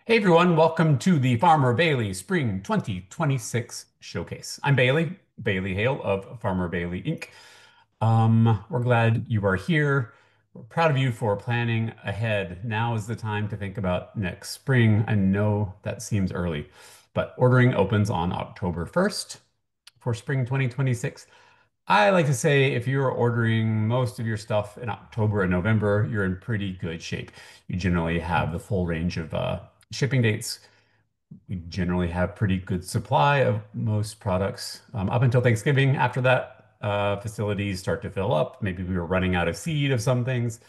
Hey everyone, welcome to the Farmer Bailey Spring 2026 Showcase. I'm Bailey Hale of Farmer Bailey Inc. We're glad you are here. We're proud of you for planning ahead. Now is the time to think about next spring. I know that seems early, but ordering opens on October 1st for spring 2026. I like to say if you're ordering most of your stuff in October and November, you're in pretty good shape. You generally have the full range of shipping dates. We generally have pretty good supply of most products up until Thanksgiving. After that, facilities start to fill up. Maybe we were running out of seed of some things.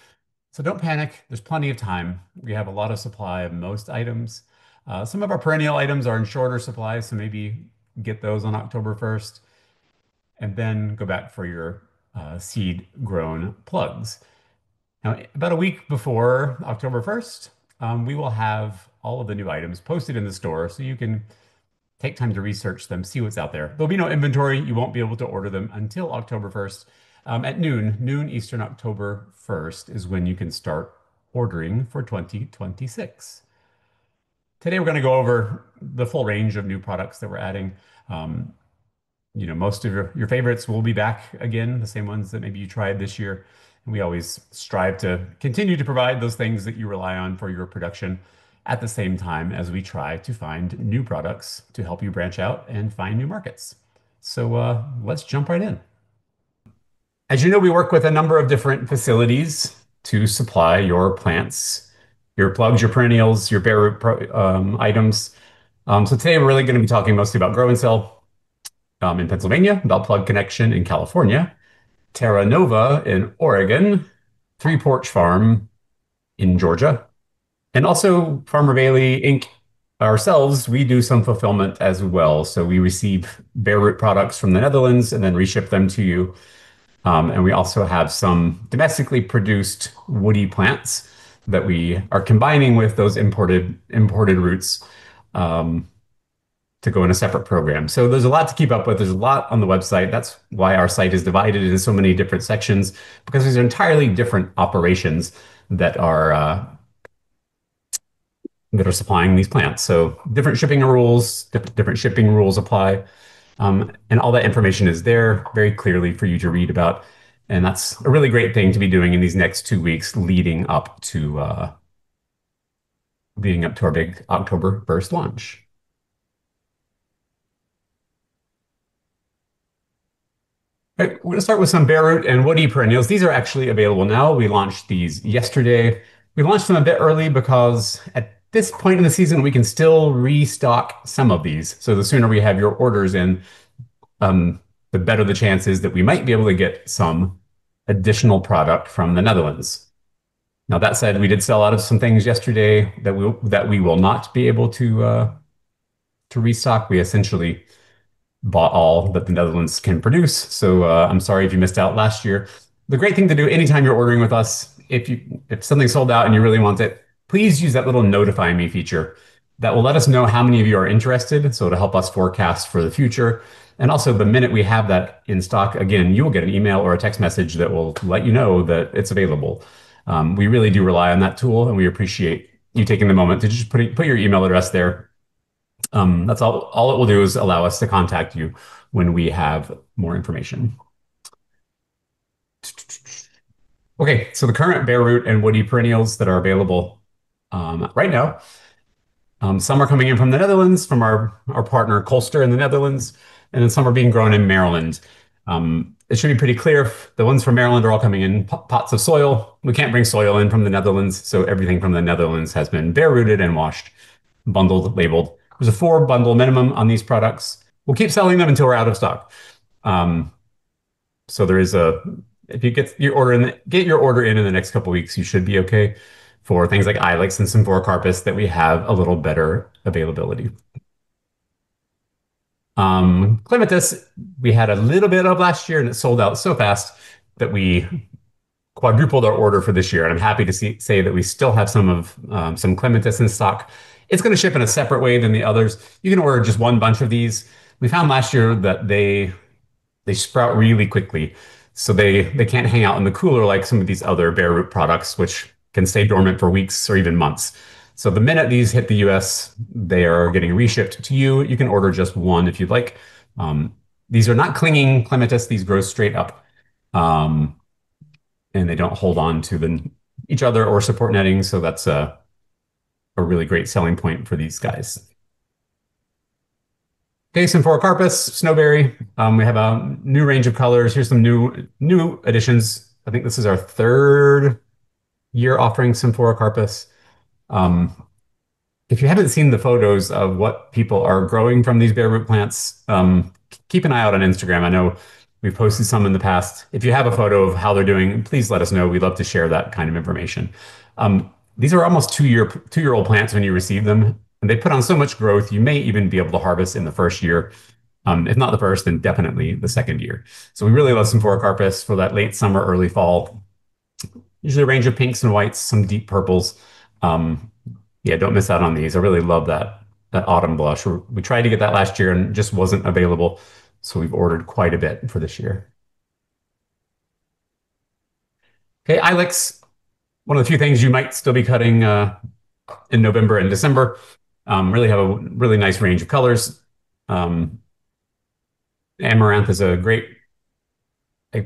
So don't panic. There's plenty of time. We have a lot of supply of most items. Some of our perennial items are in shorter supply, so maybe get those on October 1st and then go back for your seed grown plugs. Now, about a week before October 1st, we will have all of the new items posted in the store so you can take time to research them, see what's out there. There'll be no inventory. You won't be able to order them until October 1st. At noon Eastern, October 1st is when you can start ordering for 2026. Today, we're going to go over the full range of new products that we're adding. Um, Most of your favorites will be back again, the same ones that maybe you tried this year. And we always strive to continue to provide those things that you rely on for your production at the same time as we try to find new products to help you branch out and find new markets. So let's jump right in. As you know, we work with a number of different facilities to supply your plants, your plugs, your perennials, your bare root items. So today we're really going to be talking mostly about Grow and Sell in Pennsylvania, about Plug Connection in California, Terra Nova in Oregon, Three Porch Farm in Georgia, and also Farmer Bailey Inc. Ourselves, we do some fulfillment as well. So we receive bare root products from the Netherlands and then reship them to you. And we also have some domestically produced woody plants that we are combining with those imported roots. To go in a separate program. So there's a lot to keep up with. There's a lot on the website. That's why our site is divided into so many different sections, because these are entirely different operations that are supplying these plants. So different shipping rules apply, and all that information is there very clearly for you to read about. And that's a really great thing to be doing in these next 2 weeks leading up to our big October 1st launch. Right, we're going to start with some bare root and woody perennials. These are actually available now. We launched these yesterday. We launched them a bit early because at this point in the season, we can still restock some of these. So the sooner we have your orders in, the better the chances that we might be able to get some additional product from the Netherlands. Now, that said, we did sell out of some things yesterday that we will not be able to restock. We essentially bought all that the Netherlands can produce. So I'm sorry if you missed out last year. The great thing to do anytime you're ordering with us, if something's sold out and you really want it, please use that little notify me feature. That will let us know how many of you are interested, so to help us forecast for the future. And also, the minute we have that in stock, again, you will get an email or a text message that will let you know that it's available. We really do rely on that tool, and we appreciate you taking the moment to just put your email address there. That's all it will do is allow us to contact you when we have more information. Okay, so the current bare root and woody perennials that are available right now. Some are coming in from the Netherlands, from our partner Colster in the Netherlands, and then some are being grown in Maryland. It should be pretty clear. The ones from Maryland are all coming in pots of soil. We can't bring soil in from the Netherlands, so everything from the Netherlands has been bare rooted and washed, bundled, labeled. There's a 4 bundle minimum on these products. We'll keep selling them until we're out of stock. So if you get your order in the next couple weeks, you should be okay for things like Ilex and Symphora that we have a little better availability. Clematis, we had a little bit of last year and it sold out so fast that we quadrupled our order for this year. And I'm happy to say that we still have some clematis in stock. It's going to ship in a separate way than the others. You can order just one bunch of these. We found last year that they sprout really quickly. So they can't hang out in the cooler like some of these other bare root products, which can stay dormant for weeks or even months. So the minute these hit the US, they are getting reshipped to you. You can order just one if you'd like. Um, these are not clinging clematis. These grow straight up. Um, and they don't hold on to each other or support netting. So that's a really great selling point for these guys. Okay, Symphoricarpus, Snowberry. We have a new range of colors. Here's some new additions. I think this is our third year offering Symphoricarpus. Um, if you haven't seen the photos of what people are growing from these bare root plants, keep an eye out on Instagram. I know we've posted some in the past. If you have a photo of how they're doing, please let us know. We'd love to share that kind of information. These are almost two-year-old plants when you receive them, and they put on so much growth. You may even be able to harvest in the first year. If not the first, then definitely the second year. So we really love Symphoricarpus for that late summer, early fall. Usually a range of pinks and whites, some deep purples. Um, yeah, don't miss out on these. I really love that autumn blush. We tried to get that last year and just wasn't available, so we've ordered quite a bit for this year. Okay, Ilex, one of the few things you might still be cutting in November and December. Really have a really nice range of colors. Um, Amaranth is a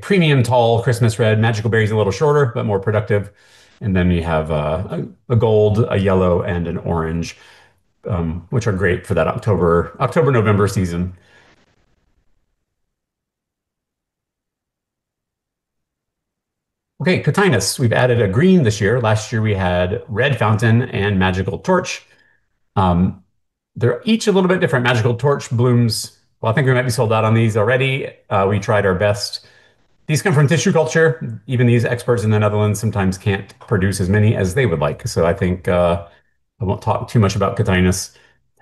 premium tall Christmas red. Magical Berry's a little shorter, but more productive. And then we have a gold, a yellow, and an orange, which are great for that November season. Okay, Cotinus. We've added a green this year. Last year we had Red Fountain and Magical Torch. Um, they're each a little bit different. Magical Torch blooms. Well, I think we might be sold out on these already. We tried our best. These come from tissue culture. Even these experts in the Netherlands sometimes can't produce as many as they would like. So I think I won't talk too much about Cotinus.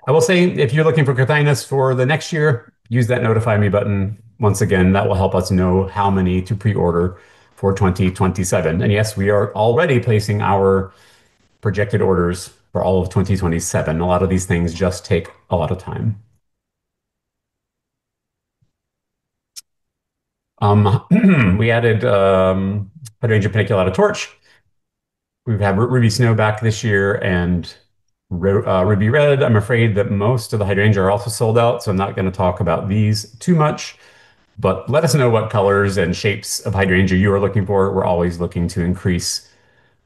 I will say if you're looking for Cotinus for the next year, use that notify me button. Once again, that will help us know how many to pre-order for 2027. And yes, we are already placing our projected orders for all of 2027. A lot of these things just take a lot of time. We added Hydrangea Paniculata Torch. We've had Ruby Snow back this year and Ruby Red. I'm afraid that most of the hydrangea are also sold out, so I'm not going to talk about these too much. But let us know what colors and shapes of hydrangea you are looking for. We're always looking to increase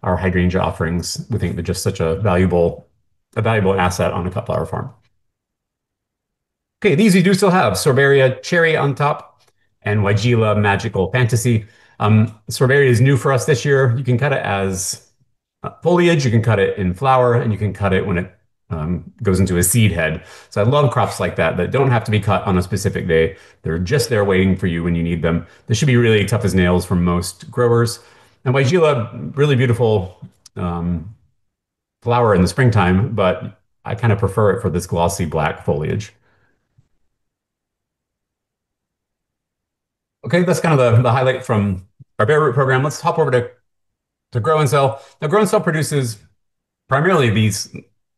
our hydrangea offerings. We think they're just such a valuable asset on a cut flower farm. Okay, these we do still have. Sorbaria Cherry on top and Weigela Magical Fantasy. Sorbaria is new for us this year. You can cut it as foliage, you can cut it in flower, and you can cut it when it goes into a seed head. So I love crops like that that don't have to be cut on a specific day. They're just there waiting for you when you need them. This should be really tough as nails for most growers. And Weigela, really beautiful flower in the springtime, but I kind of prefer it for this glossy black foliage. Okay, that's kind of the highlight from our bare root program. Let's hop over to Grow and Sell. Now, Grow and Sell produces primarily these.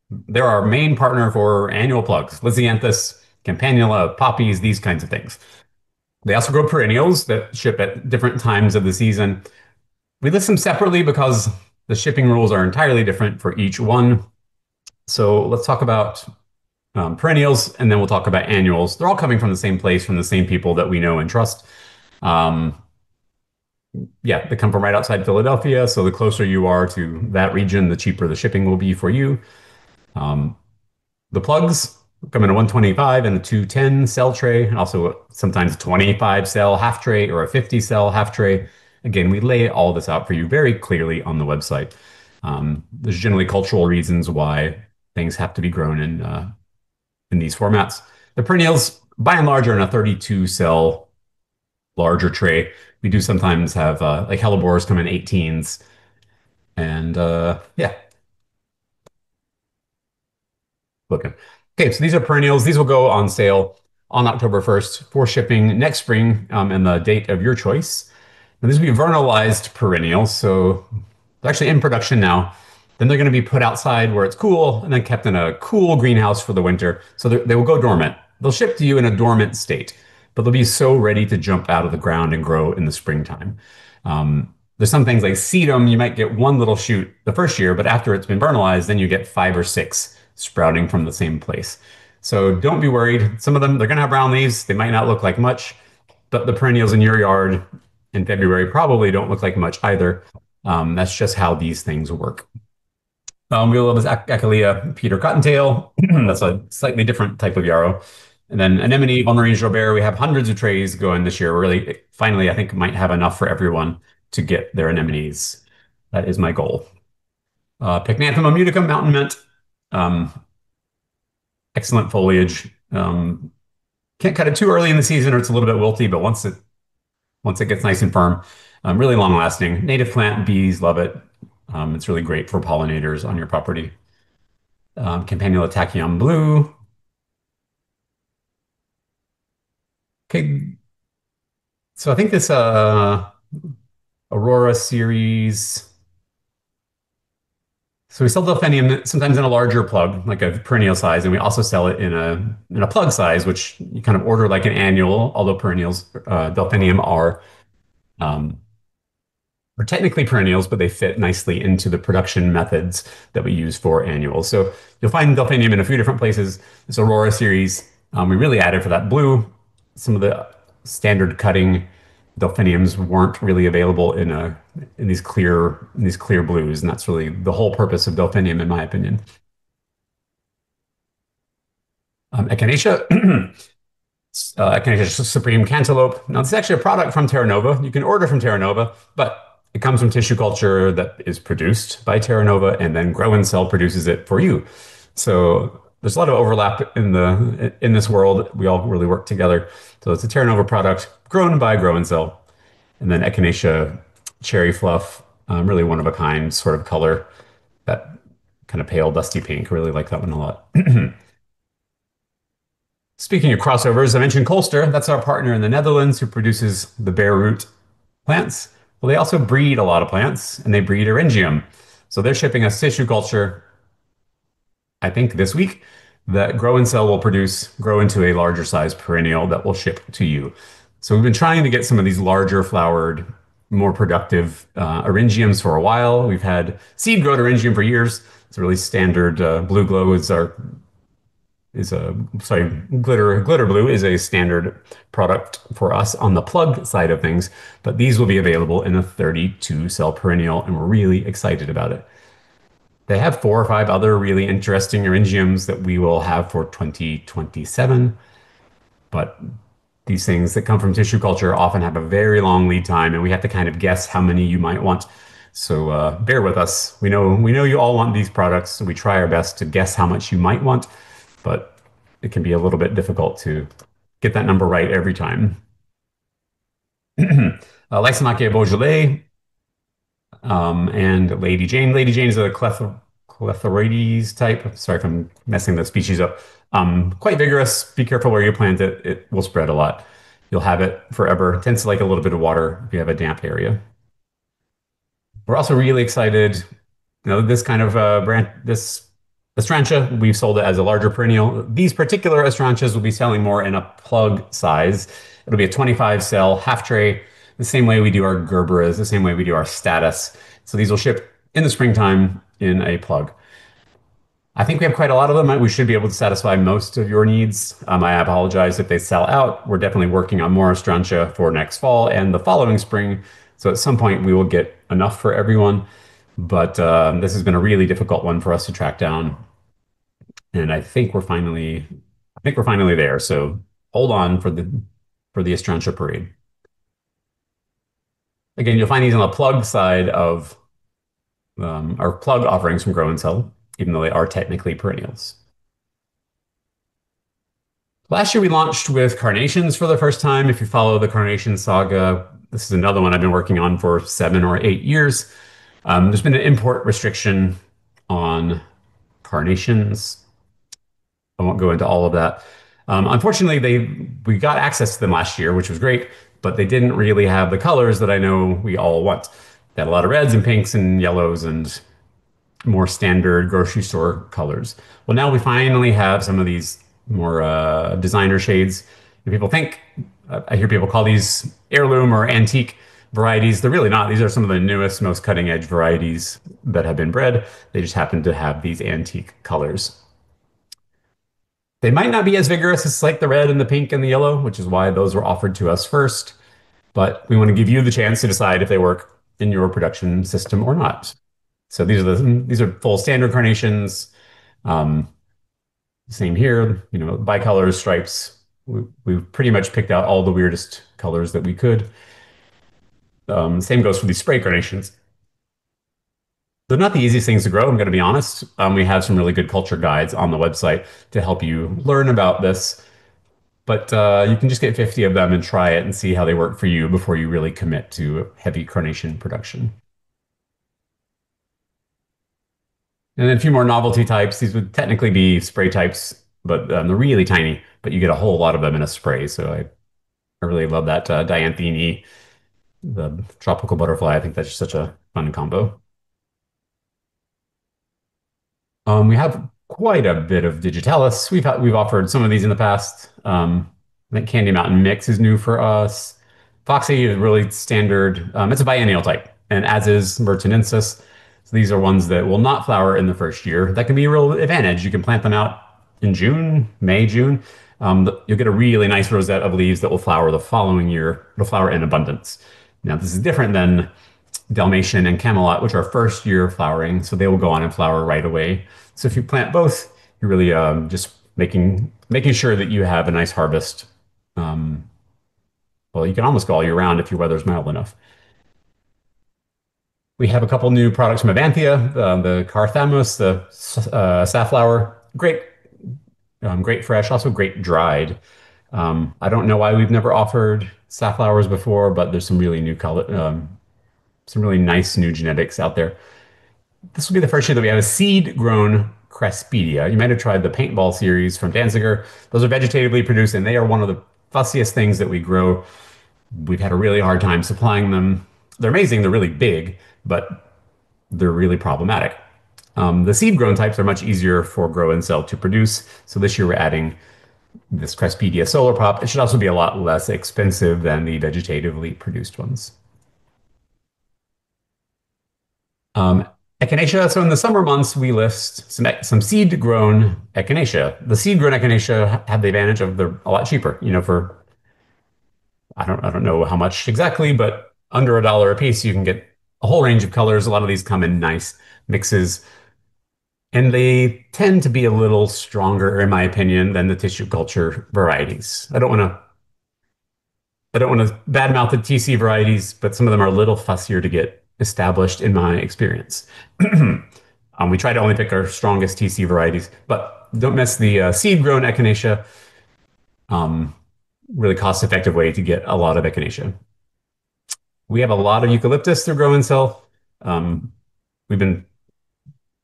They're our main partner for annual plugs, Lisianthus, Campanula, poppies, these kinds of things. They also grow perennials that ship at different times of the season. We list them separately because the shipping rules are entirely different for each one. So let's talk about perennials, and then we'll talk about annuals. They're all coming from the same place, from the same people that we know and trust. Um, yeah, they come from right outside Philadelphia. So the closer you are to that region, the cheaper the shipping will be for you. Um, the plugs come in a 125 and a 210 cell tray, and also sometimes a 25 cell half tray or a 50 cell half tray. Again, we lay all this out for you very clearly on the website. There's generally cultural reasons why things have to be grown in these formats. The perennials, by and large, are in a 32 cell larger tray. We do sometimes have like hellebores come in 18s. And yeah, looking. Okay, so these are perennials. These will go on sale on October 1st for shipping next spring and the date of your choice. Now, these will be vernalized perennials, so they're actually in production now. Then they're going to be put outside where it's cool and then kept in a cool greenhouse for the winter. So they will go dormant. They'll ship to you in a dormant state, but they'll be so ready to jump out of the ground and grow in the springtime. There's some things like sedum, you might get one little shoot the first year, but after it's been vernalized, then you get five or six sprouting from the same place. So don't be worried. Some of them, they're going to have brown leaves. They might not look like much, but the perennials in your yard in February probably don't look like much either. That's just how these things work. We love this Echolea Peter Cottontail. That's a slightly different type of yarrow. And then anemone, Valmarine Robert. We have hundreds of trays going this year. We're really, finally, I think might have enough for everyone to get their anemones. That is my goal. Pycnanthum muticum, mountain mint. Um, Excellent foliage. Can't cut it too early in the season or it's a little bit wilty, but once it gets nice and firm, really long lasting. Native plant, bees love it. It's really great for pollinators on your property. Campanula tachyon blue. Okay, so I think this Aurora series. So we sell Delphinium sometimes in a larger plug, like a perennial size, and we also sell it in a plug size, which you kind of order like an annual, although perennials, Delphinium um, are technically perennials, but they fit nicely into the production methods that we use for annuals. So you'll find Delphinium in a few different places. This Aurora series, we really added for that blue. Some of the standard cutting Delphiniums weren't really available in these clear blues, and that's really the whole purpose of Delphinium, in my opinion. Echinacea, Echinacea Supreme Cantaloupe. Now, this is actually a product from Terra Nova. You can order from Terra Nova, but it comes from tissue culture that is produced by Terra Nova, and then Grow and Sell produces it for you. So there's a lot of overlap in this world. We all really work together. So it's a Terra Nova product grown by Grow and Sell, and then Echinacea Cherry Fluff, really one of a kind sort of color, that kind of pale dusty pink. Really like that one a lot. Speaking of crossovers, I mentioned Colster. That's our partner in the Netherlands who produces the bare root plants. Well, they also breed a lot of plants and they breed Eryngium. So they're shipping us tissue culture, I think this week, that Grow and Sell will grow into a larger size perennial that will ship to you. So we've been trying to get some of these larger flowered, more productive Eryngiums for a while. We've had seed growth Eryngium for years. It's a really standard blue glow is a sorry glitter blue is a standard product for us on the plug side of things, but these will be available in a 32 cell perennial and we're really excited about it. They have four or five other really interesting Eryngiums that we will have for 2027, but these things that come from tissue culture often have a very long lead time and we have to kind of guess how many you might want. So bear with us. We know you all want these products, so we try our best to guess how much you might want, but it can be a little bit difficult to get that number right every time. Lysomachia Beaujolais and Lady Jane. Lady Jane is a Clethoroides type. Sorry if I'm messing the species up. Quite vigorous. Be careful where you plant it. It will spread a lot. You'll have it forever. It tends to like a little bit of water if you have a damp area. We're also really excited. This kind of this Astrantia, we've sold it as a larger perennial. These particular Astrantias will be selling more in a plug size. It'll be a 25 cell half tray, the same way we do our Gerberas, the same way we do our Status. So these will ship in the springtime in a plug. I think we have quite a lot of them. We should be able to satisfy most of your needs. I apologize if they sell out. We're definitely working on more Astrantia for next fall and the following spring. So at some point we will get enough for everyone. But this has been a really difficult one for us to track down. And I think we're finally there. So hold on for the Astrantia parade. Again, you'll find these on the plug side of our plug offerings from Grow and Sell, even though they are technically perennials. Last year we launched with carnations for the first time. If you follow the carnation saga, this is another one I've been working on for 7 or 8 years. There's been an import restriction on carnations. I won't go into all of that. Unfortunately, we got access to them last year, which was great, but they didn't really have the colors that I know we all want. They had a lot of reds and pinks and yellows and more standard grocery store colors. Well, now we finally have some of these more designer shades. And I hear people call these heirloom or antique, varieties. They're really not. These are some of the newest, most cutting edge varieties that have been bred. They just happen to have these antique colors. They might not be as vigorous as like the red and the pink and the yellow, which is why those were offered to us first. But we want to give you the chance to decide if they work in your production system or not. So these are full standard carnations. Um, Same here, bicolors, stripes. We've pretty much picked out all the weirdest colors that we could. Same goes for these spray carnations. They're not the easiest things to grow, I'm going to be honest. We have some really good culture guides on the website to help you learn about this. But you can just get 50 of them and try it and see how they work for you before you really commit to heavy carnation production. And then a few more novelty types. These would technically be spray types, but they're really tiny, but you get a whole lot of them in a spray. So I really love that Dianthene, the tropical butterfly. I think that's just such a fun combo. We have quite a bit of Digitalis. We've offered some of these in the past. I think Candy Mountain Mix is new for us. Foxy is really standard. It's a biennial type, and as is Mertenensis. So these are ones that will not flower in the first year. That can be a real advantage. You can plant them out in June, May, June. You'll get a really nice rosette of leaves that will flower the following year. It'll flower in abundance. Now, this is different than Dalmatian and Camelot, which are first year flowering, so they will go on and flower right away. So if you plant both, you're really just making sure that you have a nice harvest. Um, well, you can almost go all year round if your weather's mild enough. We have a couple new products from Avanthia, the Carthamus, the safflower. Great fresh, also great dried. I don't know why we've never offered safflowers before, but there's some really new color, some really nice new genetics out there. This will be the first year that we have a seed-grown Craspedia. You might have tried the paintball series from Danziger. Those are vegetatively produced, and they are one of the fussiest things that we grow. We've had a really hard time supplying them. They're amazing. They're really big, but they're really problematic. The seed-grown types are much easier for grow and sell to produce. So this year we're adding this Craspedia Solar Pop. It should also be a lot less expensive than the vegetatively produced ones. Um, Echinacea. So in the summer months, we list some seed-grown Echinacea. The seed-grown Echinacea have the advantage of they're a lot cheaper. For I don't know how much exactly, but under $1 a piece, you can get a whole range of colors. A lot of these come in nice mixes, and they tend to be a little stronger, in my opinion, than the tissue culture varieties. I don't want to badmouth the TC varieties, but some of them are a little fussier to get established in my experience. We try to only pick our strongest TC varieties, but don't miss the seed-grown Echinacea. Um, Really cost-effective way to get a lot of Echinacea. We have a lot of eucalyptus through Grow and Sell. We've been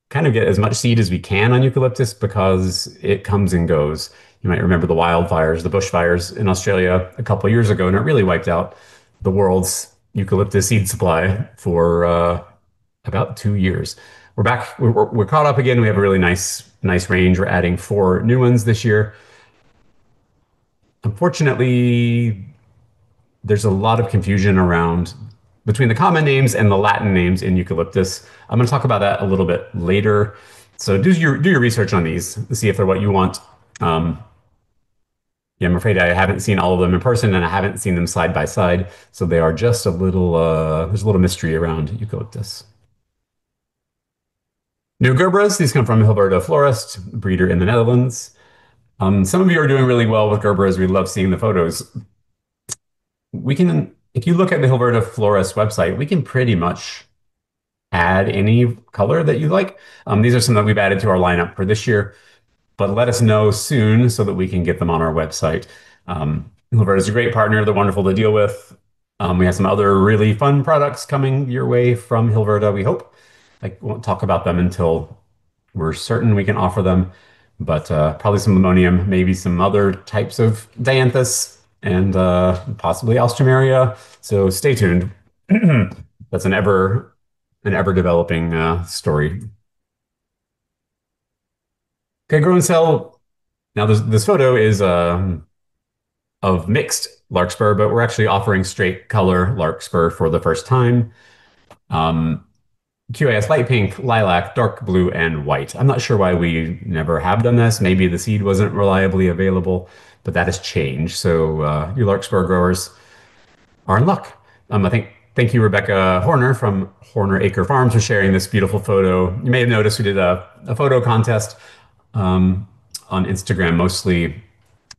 kind of get as much seed as we can on eucalyptus because it comes and goes. You might remember the wildfires, the bushfires in Australia a couple of years ago, and it really wiped out the world's eucalyptus seed supply for about 2 years. We're back. We're caught up again. We have a really nice range. We're adding 4 new ones this year. Unfortunately, there's a lot of confusion around between the common names and the Latin names in eucalyptus. I'm going to talk about that a little bit later. So do your research on these to see if they're what you want. Um, yeah, I'm afraid I haven't seen all of them in person, and I haven't seen them side by side. So they are just a little. There's a little mystery around eucalyptus. New Gerbras. These come from Hilberta Florist, breeder in the Netherlands. Some of you are doing really well with Gerbras. We love seeing the photos. If you look at the Hilberta Florist website, we can pretty much add any color that you like. These are some that we've added to our lineup for this year, but let us know soon so that we can get them on our website. Hilberta is a great partner. They're wonderful to deal with. We have some other really fun products coming your way from Hilberta, we hope. I won't talk about them until we're certain we can offer them, but probably some ammonium, maybe some other types of dianthus, and possibly alstroemeria. So stay tuned. That's an ever developing story. Okay, grow and sell. Now this photo is of mixed larkspur, but we're actually offering straight color larkspur for the first time. Um, QAS light pink, lilac, dark blue, and white. I'm not sure why we never have done this. Maybe the seed wasn't reliably available, but that has changed. So you larkspur growers are in luck. I think thank you, Rebecca Horner from Horner Acre Farms, for sharing this beautiful photo. You may have noticed we did a photo contest um, on Instagram, mostly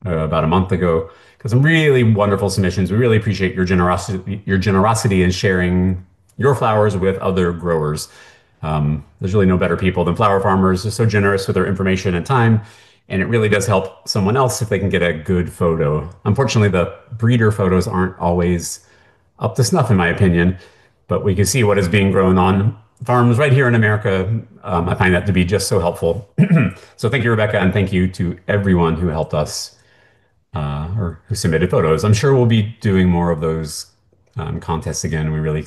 about a month ago, because some really wonderful submissions. We really appreciate your generosity in sharing your flowers with other growers. There's really no better people than flower farmers. They're so generous with their information and time, and it really does help someone else if they can get a good photo. Unfortunately, the breeder photos aren't always up to snuff, in my opinion, but we can see what is being grown on farms right here in America. I find that to be just so helpful. So thank you, Rebecca, and thank you to everyone who helped us or who submitted photos. I'm sure we'll be doing more of those contests again. We really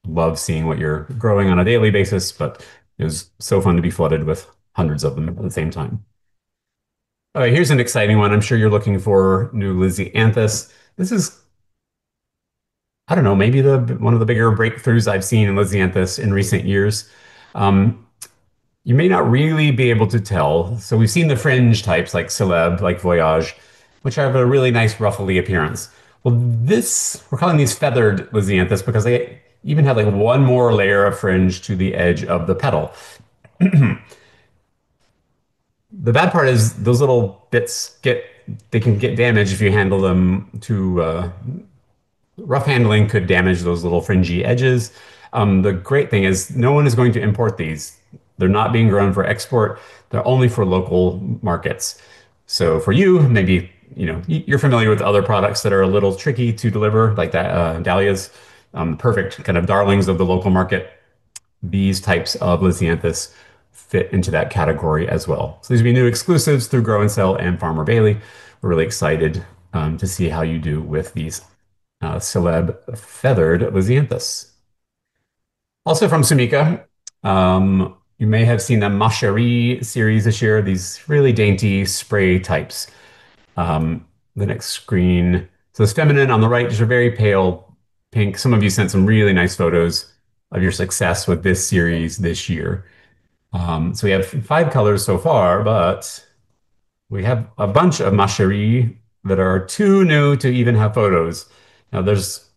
love seeing what you're growing on a daily basis, but it was so fun to be flooded with hundreds of them at the same time. All right, here's an exciting one. I'm sure you're looking for new Lisianthus. This is, I don't know, maybe the one of the bigger breakthroughs I've seen in Lisianthus in recent years. Um, You may not really be able to tell. So we've seen the fringe types like Celeb, like Voyage, which have a really nice ruffly appearance. Well, this, we're calling these feathered Lisianthus because they even have like one more layer of fringe to the edge of the petal. The bad part is those little bits they can get damaged if you handle them too rough handling could damage those little fringy edges. The great thing is no one is going to import these. They're not being grown for export. They're only for local markets. So for you, maybe you're familiar with other products that are a little tricky to deliver, like that dahlias, perfect kind of darlings of the local market. These types of Lisianthus fit into that category as well. So these will be new exclusives through Grow and Sell and Farmer Bailey. We're really excited to see how you do with these Celeb feathered Lisianthus. Also from Sumika, you may have seen the Ma Cherie series this year, these really dainty spray types. The next screen, so it's feminine on the right, just a very pale pink. Some of you sent some really nice photos of your success with this series this year. So we have 5 colors so far, but we have a bunch of Ma Cherie that are too new to even have photos. Now, there's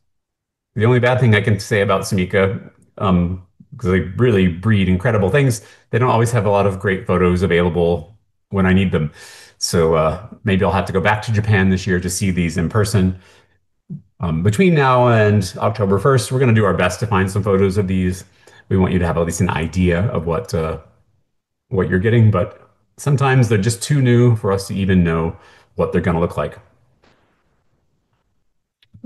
the only bad thing I can say about Sumika, because they really breed incredible things, they don't always have a lot of great photos available when I need them. So maybe I'll have to go back to Japan this year to see these in person. Between now and October 1st, we're going to do our best to find some photos of these. We want you to have at least an idea of what you're getting, but sometimes they're just too new for us to even know what they're going to look like.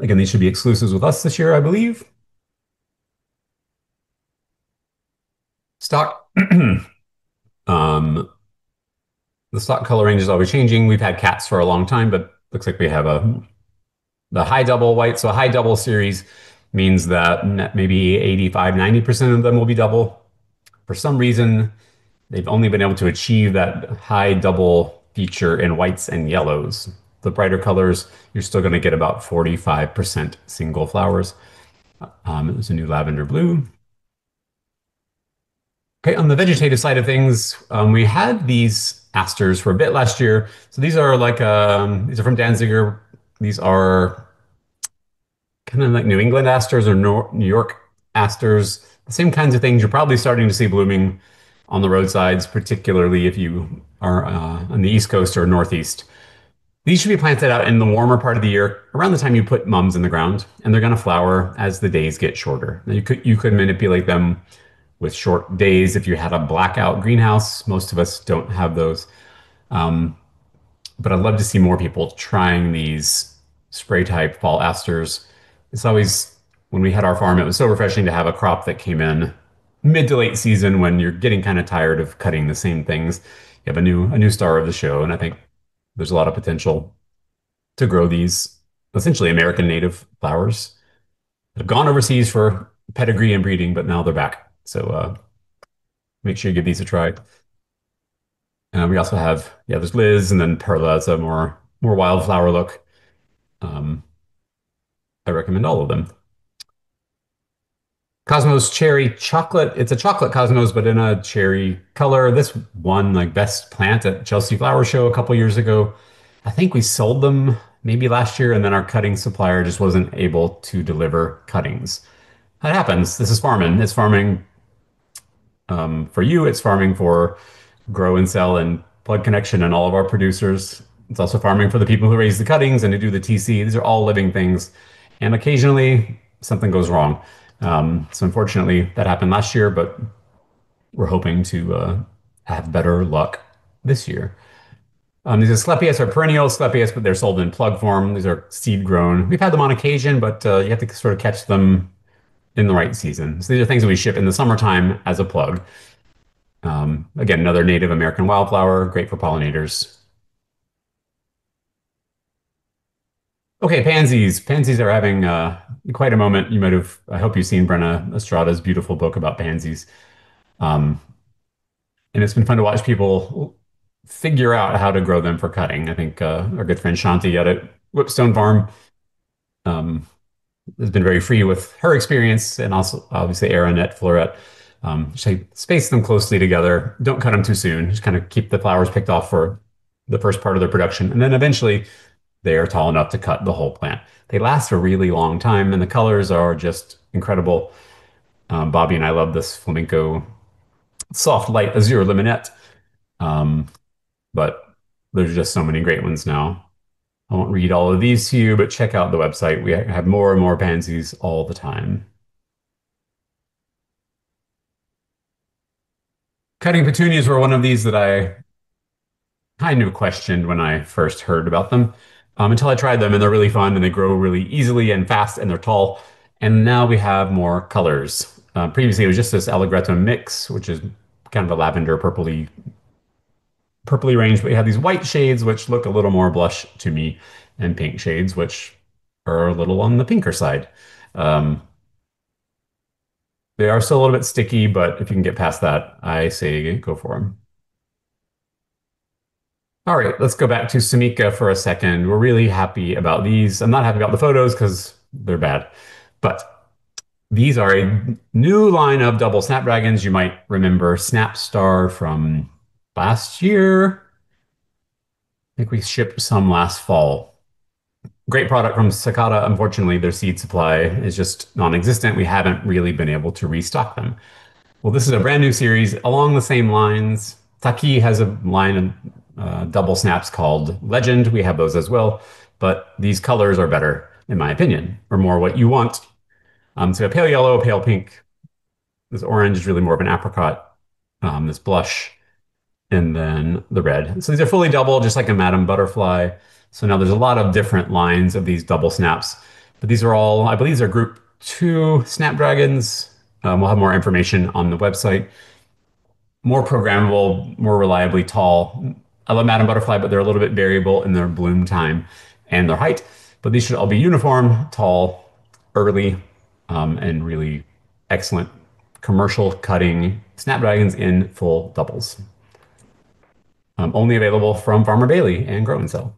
Again, these should be exclusives with us this year, I believe. Stock. um, the stock color range is always changing. We've had cats for a long time, but looks like we have the high double white. So a high double series means that maybe 85, 90% of them will be double. For some reason, they've only been able to achieve that high double feature in whites and yellows. The brighter colors, you're still going to get about 45% single flowers. There's a new lavender blue. Okay, on the vegetative side of things, we had these asters for a bit last year. So these are like these are from Danziger. These are kind of like New England asters or New York asters. The same kinds of things you're probably starting to see blooming on the roadsides, particularly if you are on the East Coast or Northeast. These should be planted out in the warmer part of the year, around the time you put mums in the ground, and they're going to flower as the days get shorter. Now, you could manipulate them with short days if you had a blackout greenhouse. Most of us don't have those. But I'd love to see more people trying these spray type fall asters. It's always, when we had our farm, it was so refreshing to have a crop that came in mid to late season when you're getting kind of tired of cutting the same things. You have a new star of the show, and I think there's a lot of potential to grow these essentially American native flowers that have gone overseas for pedigree and breeding, but now they're back. So make sure you give these a try. We also have, yeah, there's Liz and then Perla as a more wildflower look. Um, I recommend all of them. Cosmos Cherry Chocolate. It's a chocolate Cosmos, but in a cherry color. This won like best plant at Chelsea Flower Show a couple years ago. I think we sold them maybe last year, and then our cutting supplier just wasn't able to deliver cuttings. That happens. This is farming. It's farming for you. It's farming for Grow and Sell and Plug Connection and all of our producers. It's also farming for the people who raise the cuttings and who do the TC. These are all living things. And occasionally something goes wrong. So unfortunately, that happened last year, but we're hoping to have better luck this year. These Asclepias are perennial Asclepias, but they're sold in plug form. These are seed grown. We've had them on occasion, but you have to sort of catch them in the right season. So these are things that we ship in the summertime as a plug. Again, another Native American wildflower, great for pollinators. Okay, pansies. Pansies are having quite a moment. You might have, I hope you've seen Brenna Estrada's beautiful book about pansies. Um, and it's been fun to watch people figure out how to grow them for cutting. I think our good friend Shanti at Whipstone Farm um, has been very free with her experience, and also obviously Erin at Floret. She space them closely together. Don't cut them too soon. Just kind of keep the flowers picked off for the first part of their production, and then eventually they are tall enough to cut the whole plant. They last a really long time, and the colors are just incredible. Bobby and I love this flamenco soft light azure limonette, um, but there's just so many great ones now. I won't read all of these to you, but check out the website. We have more and more pansies all the time. Cutting petunias were one of these that I kind of questioned when I first heard about them, until I tried them, and they're really fun and they grow really easily and fast and they're tall. And now we have more colors. Previously, it was just this Allegretto mix, which is kind of a lavender purpley range, but you have these white shades, which look a little more blush to me, and pink shades, which are a little on the pinker side. Um, they are still a little bit sticky, but if you can get past that, I say go for them. All right, let's go back to Samika for a second. We're really happy about these. I'm not happy about the photos because they're bad, but these are a new line of double Snapdragons. You might remember Snapstar from last year. I think we shipped some last fall. Great product from Sakata. Unfortunately, their seed supply is just non-existent. We haven't really been able to restock them. Well, this is a brand new series along the same lines. Taki has a line of double snaps called Legend. We have those as well, but these colors are better, in my opinion, or more what you want. So a pale yellow, a pale pink. This orange is really more of an apricot. This blush, and then the red. So these are fully double, just like a Madame Butterfly. So now there's a lot of different lines of these double snaps, but these are all, I believe these are group 2 Snapdragons. We'll have more information on the website. More programmable, more reliably tall. I love Madame Butterfly, but they're a little bit variable in their bloom time and their height. But these should all be uniform, tall, early, and really excellent commercial cutting Snapdragons in full doubles. Only available from Farmer Bailey and Grow and Sell.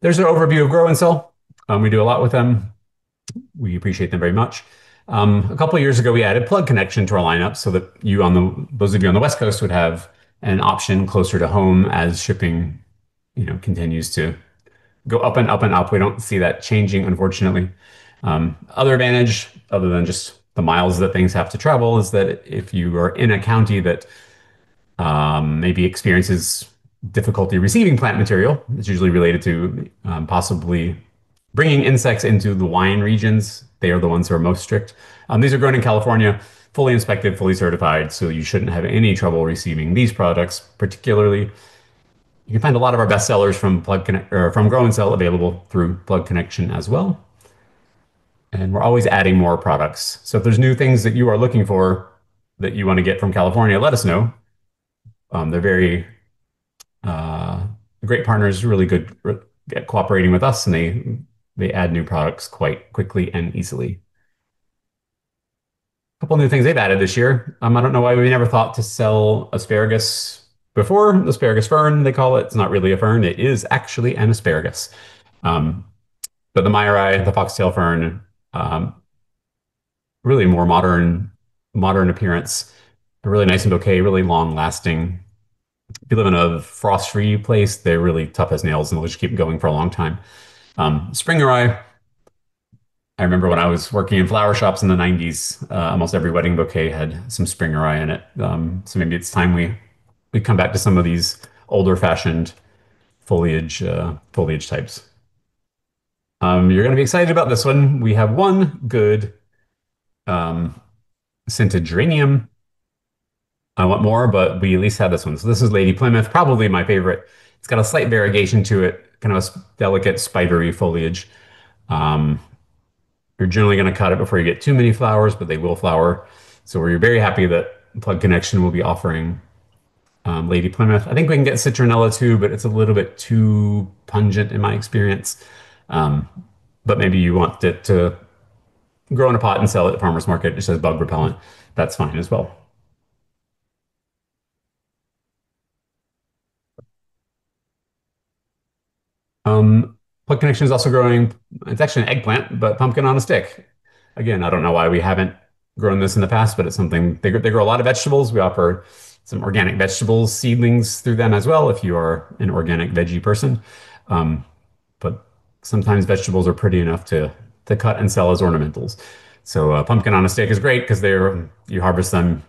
There's an overview of Grow and Sell. We do a lot with them. We appreciate them very much. A couple of years ago, we added Plug Connection to our lineup so that those of you on the West Coast would have an option closer to home as shipping, continues to go up and up and up. We don't see that changing, unfortunately. Other advantage, other than just the miles that things have to travel, is that if you are in a county that maybe experiences difficulty receiving plant material, it's usually related to possibly bringing insects into the wine regions. They are the ones who are most strict. These are grown in California, fully inspected, fully certified, so you shouldn't have any trouble receiving these products. Particularly, you can find a lot of our best sellers from from Grow and Sell available through Plug Connection as well. And we're always adding more products. So if there's new things that you are looking for that you want to get from California, let us know. They're very great partners, really good at cooperating with us, and they add new products quite quickly and easily. A couple new things they've added this year. I don't know why we never thought to sell asparagus before. Asparagus fern, they call it. It's not really a fern. It is actually an asparagus. Um, but the myri, the foxtail fern, um, really more modern appearance, really nice and bouquet, really long lasting. If you live in a frost-free place, they're really tough as nails and they'll just keep going for a long time. Springerai, I remember when I was working in flower shops in the 90s, almost every wedding bouquet had some Springerai in it. So maybe it's time we come back to some of these older fashioned foliage types. You're going to be excited about this one. We have one good um, scented geranium. I want more, but we at least have this one. So this is Lady Plymouth, probably my favorite. It's got a slight variegation to it, kind of a delicate spidery foliage. Um, you're generally going to cut it before you get too many flowers, but they will flower. So we're very happy that Plug Connection will be offering Lady Plymouth. I think we can get Citronella too, but it's a little bit too pungent in my experience. Um, but maybe you want it to grow in a pot and sell it at farmer's market just as bug repellent. That's fine as well. Plug Connection is also growing. It's actually an eggplant, but pumpkin on a stick. Again, I don't know why we haven't grown this in the past, but it's something they grow a lot of vegetables. We offer some organic vegetables seedlings through them as well if you are an organic veggie person. Um, but sometimes vegetables are pretty enough to cut and sell as ornamentals. So pumpkin on a stick is great because they're you harvest them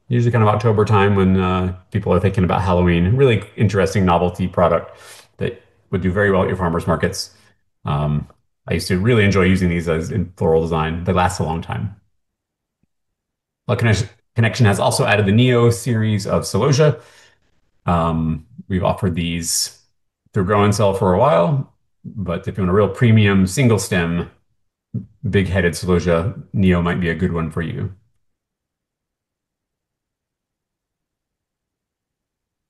usually kind of October time when people are thinking about Halloween. Really interesting novelty product that would do very well at your farmers markets. Um, I used to really enjoy using these as in floral design. They last a long time. Connection has also added the Neo series of Celosia. We've offered these through Grow and Sell for a while, but if you want a real premium single stem, big-headed Celosia, Neo might be a good one for you.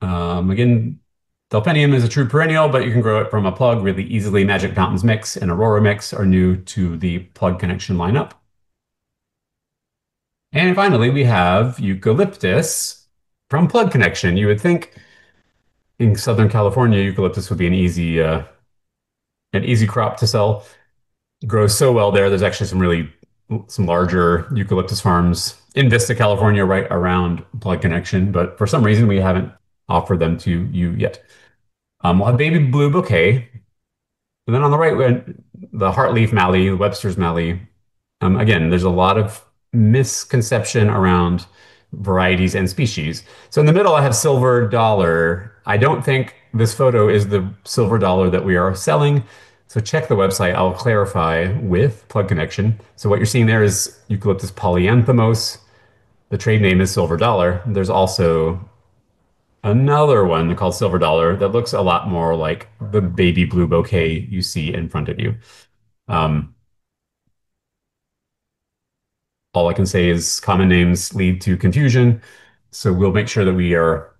Again, Delphinium is a true perennial, but you can grow it from a plug really easily. Magic Fountains Mix and Aurora Mix are new to the Plug Connection lineup. And finally, we have Eucalyptus from Plug Connection. You would think in Southern California, eucalyptus would be an easy crop to sell. It grows so well there. There's actually some larger eucalyptus farms in Vista, California, right around Plug Connection, but for some reason we haven't offered them to you yet. We'll have baby blue bouquet. And then on the right, we have the heartleaf mallee, Webster's mallee. Again, there's a lot of misconception around varieties and species. So in the middle, I have silver dollar. I don't think this photo is the silver dollar that we are selling. So check the website. I'll clarify with Plug Connection. So what you're seeing there is Eucalyptus polyanthemos. The trade name is silver dollar. There's also another one called silver dollar that looks a lot more like the baby blue bouquet you see in front of you. Um, all I can say is common names lead to confusion. So we'll make sure that we are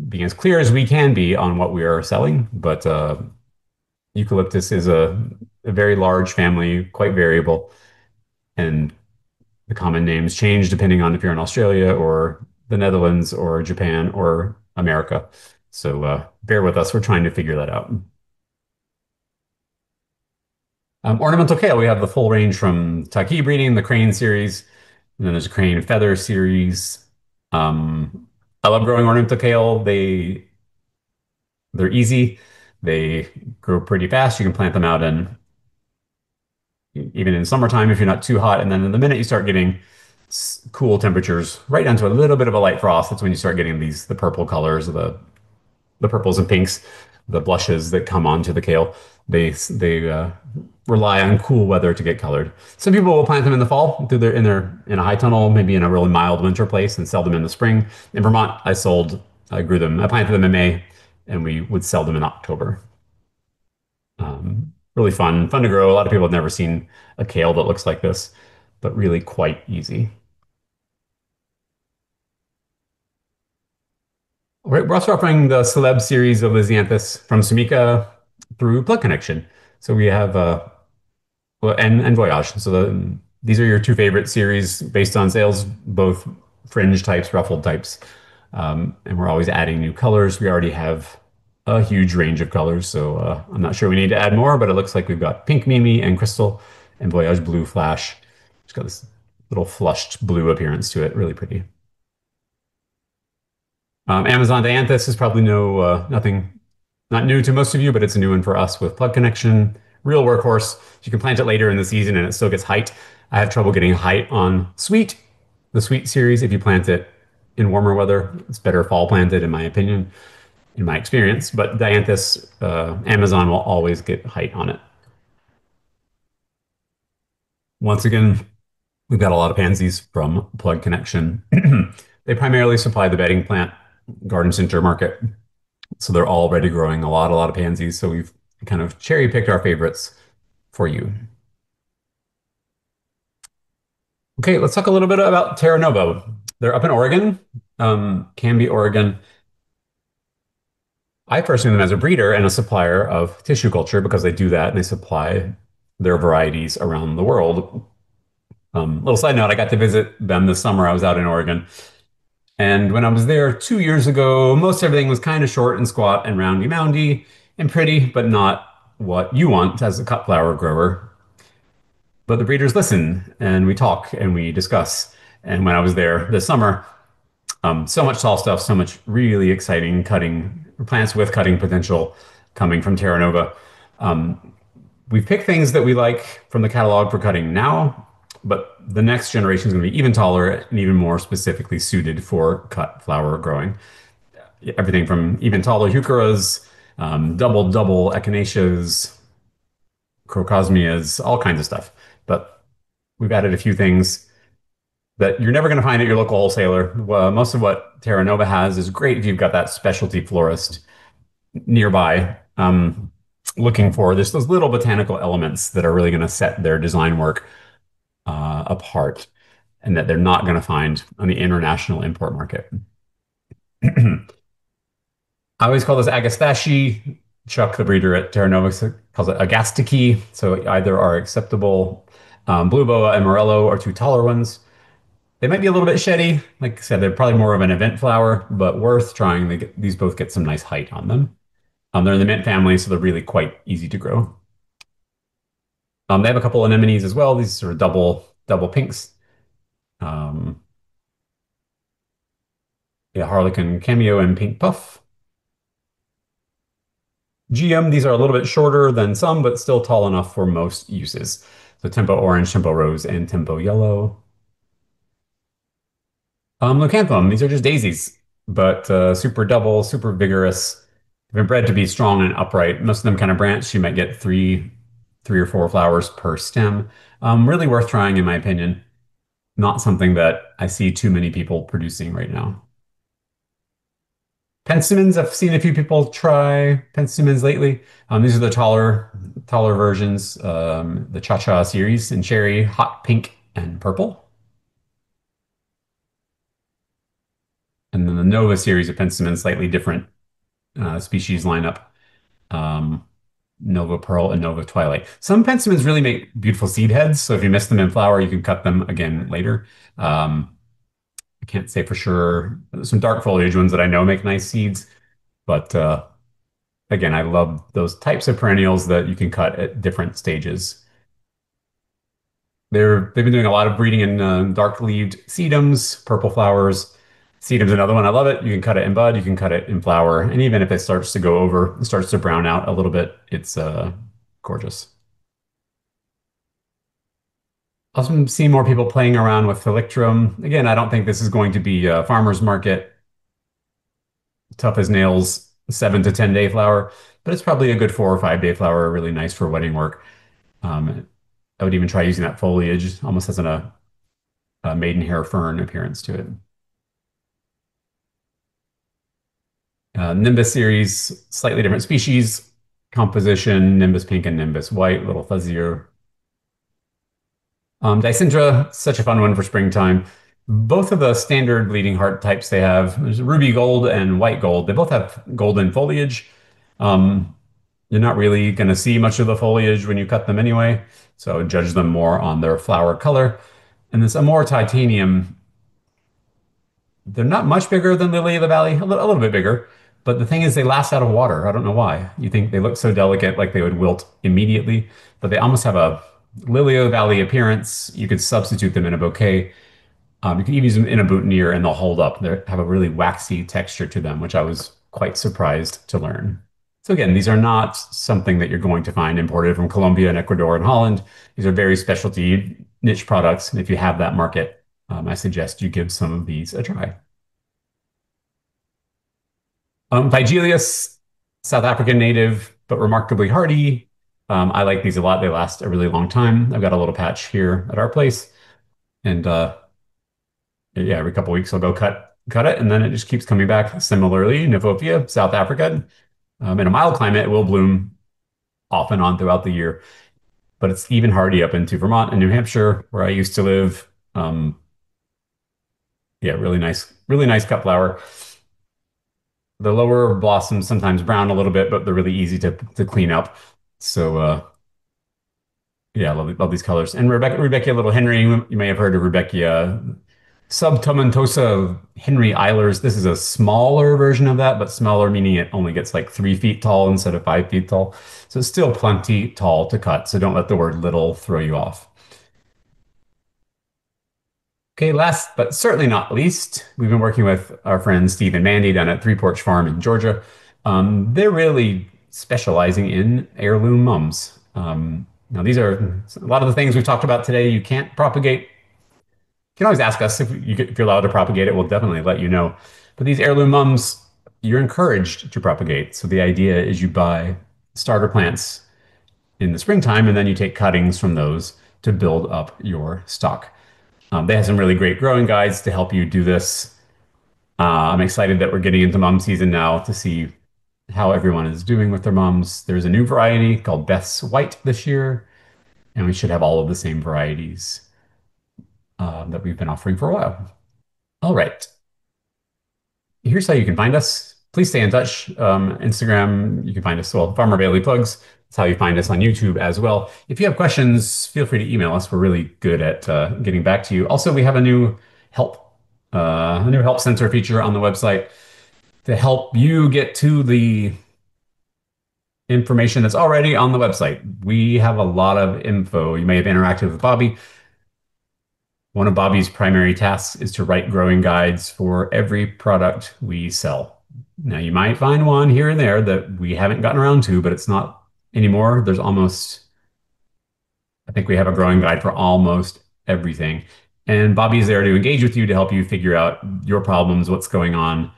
being as clear as we can be on what we are selling. But eucalyptus is a very large family, quite variable, and the common names change depending on if you're in Australia or the Netherlands or Japan or America. So bear with us. We're trying to figure that out. Ornamental kale, we have the full range from Taki breeding, the crane series, and then there's a crane feather series. I love growing ornamental kale. They're easy. They grow pretty fast. You can plant them out in even in summertime if you're not too hot. And then the minute you start getting cool temperatures, right down to a little bit of a light frost, that's when you start getting the purple colors, the purples and pinks, the blushes that come onto the kale. They rely on cool weather to get colored. Some people will plant them in the fall, in a high tunnel, maybe in a really mild winter place, and sell them in the spring. In Vermont, I grew them, I planted them in May, and we would sell them in October. Really fun to grow. A lot of people have never seen a kale that looks like this, but really quite easy. We're also offering the Celeb series of Lisianthus from Sumica through Plug Connection. So we have well, and Voyage. So these are your two favorite series based on sales, both fringe types, ruffled types. And we're always adding new colors. We already have a huge range of colors. So I'm not sure we need to add more, but it looks like we've got pink Mimi and Crystal and Voyage Blue Flash. It's got this little flushed blue appearance to it. Really pretty. Amazon Dianthus is probably nothing, not new to most of you, but it's a new one for us with plug connection. Real workhorse. You can plant it later in the season and it still gets height. I have trouble getting height on Sweet, the Sweet series. If you plant it in warmer weather, it's better fall planted, in my opinion, in my experience. But Dianthus, Amazon will always get height on it. Once again, we've got a lot of pansies from Plug Connection. They primarily supply the bedding plant garden center market. So they're already growing a lot of pansies. So we've kind of cherry picked our favorites for you. Okay, let's talk a little bit about Terra Nova. They're up in Oregon, Canby, Oregon. I personally them as a breeder and a supplier of tissue culture because they do that and they supply their varieties around the world. Little side note, I got to visit them this summer. I was out in Oregon. And when I was there 2 years ago, most everything was kind of short and squat and roundy moundy and pretty, but not what you want as a cut flower grower. But the breeders listen and we talk and we discuss. And when I was there this summer, so much tall stuff, so much really exciting cutting plants with cutting potential coming from Terra Nova. We've picked things that we like from the catalog for cutting now, but the next generation is going to be even taller and even more specifically suited for cut flower growing. Everything from even taller heucheras, double echinaceas, crocosmias, all kinds of stuff. But we've added a few things that you're never going to find at your local wholesaler. Well, most of what Terra Nova has is great if you've got that specialty florist nearby looking for just those little botanical elements that are really going to set their design work apart and that they're not going to find on the international import market. I always call this Agastache. Chuck, the breeder at Terra Nova, calls it Agastache. So either are acceptable. Blue Boa and Morello are two taller ones. They might be a little bit sheddy. Like I said, they're probably more of an event flower, but worth trying. These both get some nice height on them. They're in the mint family, so they're really quite easy to grow. They have a couple anemones as well. These are double pinks. Um, yeah, Harlequin Cameo and Pink Puff. GM, these are a little bit shorter than some, but still tall enough for most uses. So Tempo Orange, Tempo Rose, and Tempo Yellow. Leucanthemum, these are just daisies, but super double, super vigorous. They've been bred to be strong and upright. Most of them kind of branch. You might get three or four flowers per stem. Really worth trying, in my opinion. Not something that I see too many people producing right now. Penstemons, I've seen a few people try penstemons lately. These are the taller versions. The Cha-Cha series in cherry, hot pink, and purple. And then the Nova series of penstemons, slightly different species lineup. Um, Nova Pearl and Nova Twilight. Some penstemons really make beautiful seed heads, so if you miss them in flower, you can cut them again later. I can't say for sure. There's some dark foliage ones that I know make nice seeds, but again, I love those types of perennials that you can cut at different stages. They've been doing a lot of breeding in dark-leaved sedums, purple flowers. Sedum's another one. I love it. You can cut it in bud, you can cut it in flower, and even if it starts to go over, it starts to brown out a little bit, it's gorgeous. Also seeing more people playing around with Phyllictrum. Again, I don't think this is going to be a farmer's market, tough as nails, 7 to 10 day flower, but it's probably a good 4 or 5 day flower, really nice for wedding work. I would even try using that foliage, almost has a maidenhair fern appearance to it. Nimbus series, slightly different species, composition, Nimbus pink and Nimbus white, a little fuzzier. Dicentra, such a fun one for springtime. Both of the standard bleeding heart types they have, there's ruby gold and white gold. They both have golden foliage. Um, you're not really going to see much of the foliage when you cut them anyway, so judge them more on their flower color. And this Amore Titanium, they're not much bigger than Lily of the Valley, a little bit bigger, But the thing is, they last out of water. I don't know why. You think they look so delicate, like they would wilt immediately, but they almost have a lily of the valley appearance. You could substitute them in a bouquet. You can even use them in a boutonniere and they'll hold up. They have a really waxy texture to them, which I was quite surprised to learn. So again, these are not something that you're going to find imported from Colombia and Ecuador and Holland. These are very specialty niche products. And if you have that market, I suggest you give some of these a try. Vigelius, South African native, but remarkably hardy. I like these a lot. They last a really long time. I've got a little patch here at our place. And yeah, every couple weeks I'll go cut it, and then it just keeps coming back. Similarly, Nivofia, South Africa, in a mild climate, it will bloom off and on throughout the year, but it's even hardy up into Vermont and New Hampshire, where I used to live. Yeah, really nice cut flower. The lower blossoms sometimes brown a little bit, but they're really easy to clean up. So yeah, love these colors. And Rudbeckia Little Henry, you may have heard of Rudbeckia subtomentosa Henry Eilers. This is a smaller version of that, but smaller meaning it only gets like 3 feet tall instead of 5 feet tall. So it's still plenty tall to cut. So don't let the word little throw you off. Okay, last but certainly not least, we've been working with our friend Steve and Mandy down at Three Porch Farm in Georgia. They're really specializing in heirloom mums. Now, these are a lot of the things we've talked about today. You can't propagate. You can always ask us if you're allowed to propagate it. We'll definitely let you know. But these heirloom mums, you're encouraged to propagate. So the idea is you buy starter plants in the springtime, and then you take cuttings from those to build up your stock. They have some really great growing guides to help you do this. I'm excited that we're getting into mum season now to see how everyone is doing with their mums. There's a new variety called Beth's White this year, and we should have all of the same varieties that we've been offering for a while. All right. Here's how you can find us. Please stay in touch. Instagram, you can find us, well, Farmer Bailey Plugs. That's how you find us on YouTube as well. If you have questions, feel free to email us. We're really good at getting back to you. Also, we have help, a new help center feature on the website to help you get to the information that's already on the website. We have a lot of info. You may have interacted with Bobby. One of Bobby's primary tasks is to write growing guides for every product we sell. Now, you might find one here and there that we haven't gotten around to, but it's not anymore. I think we have a growing guide for almost everything. And Bobby's there to engage with you to help you figure out your problems, what's going on,